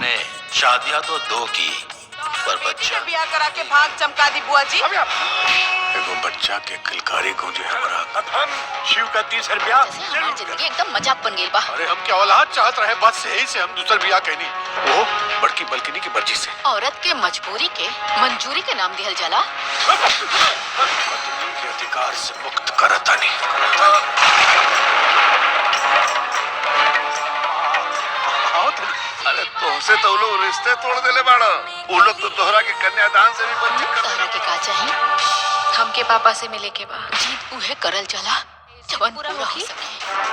हमने शादियां तो दो की, पर बच्चा ब्याह करा के भाग चमका दी बुआ जी। एगो बच्चा के किलकारी गूंजे हमरा कथन शिव का 30 रुपया। हमारी जिंदगी एकदम मजाक बन गई बा। अरे हम क्या औलाद चाहत रहे, बस यही से हम दूसर ब्याह कहनी, वो बड़की बल्कनी की मर्जी से। औरत के मजबूरी के मंजूरी के नाम दिहल जाला। पत्नी के अधिकार से मुक्त करता नहीं। अरे तोहसे तो लोग रिश्ते तोड़ देले बाड़ा, वो लोग तो तोहरा के कन्यादान से भी वंचित कर तोहरा के का चाही? हमके पापा से मिले के बा। जीत उहे करल जाला जवन पूरा हो सके,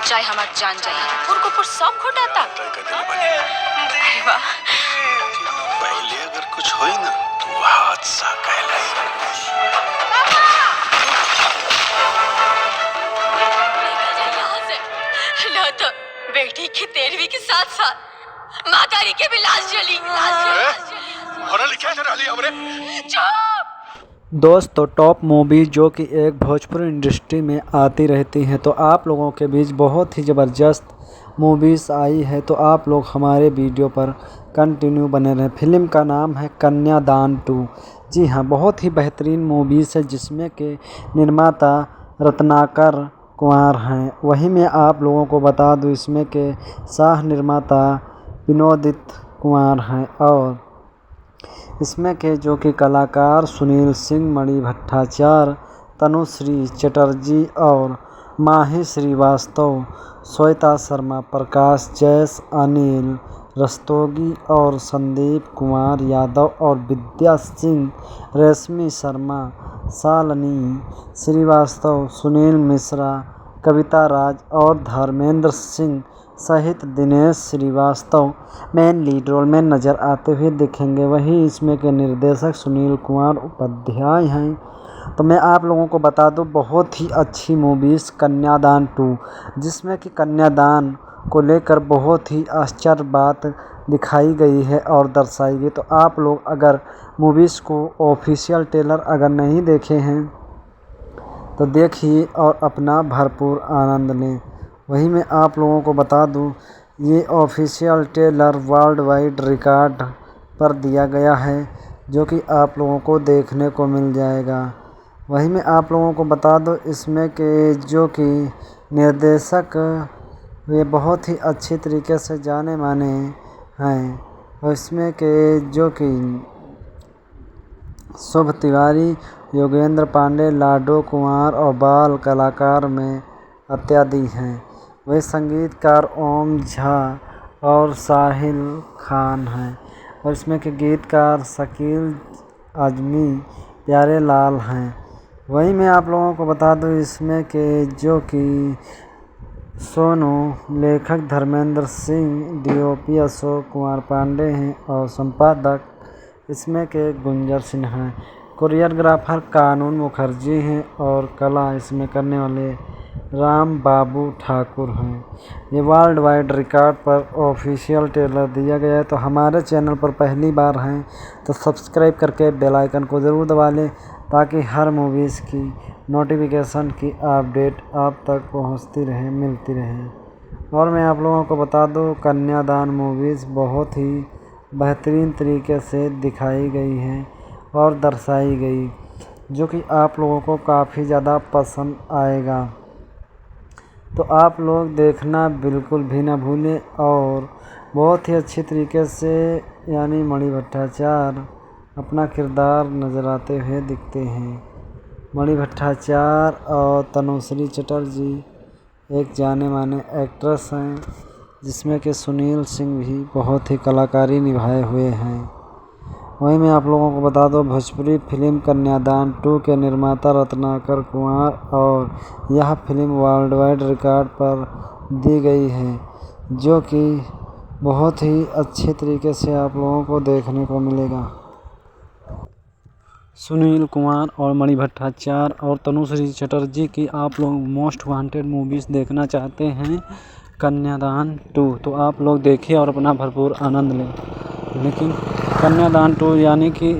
चाहे हमार जान जाए। पुर सब घोटाता। अरे वाह, पहले अगर कुछ होई ना तो हादसा कहलाई। ना तो बेटी की 13वीं के साथ साथ मातारी के भी लाश जली। दोस्तों, टॉप मूवी जो कि एक भोजपुरी इंडस्ट्री में आती रहती हैं, तो आप लोगों के बीच बहुत ही ज़बरदस्त मूवीज़ आई है, तो आप लोग हमारे वीडियो पर कंटिन्यू बने रहें। फिल्म का नाम है कन्यादान 2। जी हाँ, बहुत ही बेहतरीन मूवीज़ है जिसमें के निर्माता रत्नाकर कुमार हैं। वहीं मैं आप लोगों को बता दूं इसमें के सह निर्माता विनोदित कुमार हैं और इसमें के जो कि कलाकार सुनील सिंह, मणि भट्टाचार्य, तनुश्री चटर्जी और माही श्रीवास्तव, श्वेता शर्मा, प्रकाश जैस, अनिल रस्तोगी और संदीप कुमार यादव और विद्या सिंह, रेशमी शर्मा, शालिनी श्रीवास्तव, सुनील मिश्रा, कविता राज और धर्मेंद्र सिंह सहित Dinesh Shrivastava main lead role में नज़र आते हुए दिखेंगे। वहीं इसमें के निर्देशक सुनील कुमार उपाध्याय हैं। तो मैं आप लोगों को बता दूं, बहुत ही अच्छी मूवीज़ कन्यादान 2, जिसमें कि कन्यादान को लेकर बहुत ही आश्चर्य बात दिखाई गई है और दर्शाई गई। तो आप लोग अगर मूवीज़ को ऑफिशियल ट्रेलर अगर नहीं देखे हैं तो देखिए और अपना भरपूर आनंद लें। वहीं मैं आप लोगों को बता दूं, ये official trailer world wide record पर दिया गया है, जो कि आप लोगों को देखने को मिल जाएगा। वहीं मैं आप लोगों को बता दूं, इसमें के जो कि निर्देशक वे बहुत ही अच्छी तरीके से जाने माने हैं और इसमें के जो कि शुभ तिवारी, योगेंद्र पांडे, लाडो कुमार और बाल कलाकार में इत्यादि हैं। वही संगीतकार ओम झा और साहिल खान हैं और इसमें के गीतकार शकील आजमी, प्यारे लाल हैं। वहीं मैं आप लोगों को बता दूं, इसमें के जो कि सोनू लेखक धर्मेंद्र सिंह, डीओपी अशोक कुमार पांडे हैं और संपादक इसमें के गुंजर सिन्हा हैं। कोरियोग्राफर कानून मुखर्जी हैं और कला इसमें करने वाले राम बाबू ठाकुर हैं। ये वर्ल्ड वाइड रिकॉर्ड पर ऑफिशियल ट्रेलर दिया गया है। तो हमारे चैनल पर पहली बार हैं तो सब्सक्राइब करके बेल आइकन को ज़रूर दबा लें, ताकि हर मूवीज़ की नोटिफिकेशन की अपडेट आप तक पहुंचती रहे, मिलती रहे। और मैं आप लोगों को बता दूं, कन्यादान मूवीज़ बहुत ही बेहतरीन तरीके से दिखाई गई हैं और दर्शाई गई, जो कि आप लोगों को काफ़ी ज़्यादा पसंद आएगा। तो आप लोग देखना बिल्कुल भी ना भूलें। और बहुत ही अच्छी तरीके से यानी मणि भट्टाचार्य अपना किरदार नज़र आते हुए दिखते हैं। मणि भट्टाचार्य और तनुश्री चटर्जी एक जाने माने एक्ट्रेस हैं, जिसमें कि सुनील सिंह भी बहुत ही कलाकारी निभाए हुए हैं। वहीं मैं आप लोगों को बता दूं, भोजपुरी फिल्म कन्यादान 2 के निर्माता रत्नाकर कुमार और यह फिल्म वर्ल्ड वाइड रिकॉर्ड पर दी गई है, जो कि बहुत ही अच्छे तरीके से आप लोगों को देखने को मिलेगा। सुनील कुमार और मणि भट्टाचार्य और तनुश्री चटर्जी की आप लोग मोस्ट वांटेड मूवीज़ देखना चाहते हैं कन्यादान 2, तो आप लोग देखिए और अपना भरपूर आनंद लें। लेकिन कन्यादान 2 यानी कि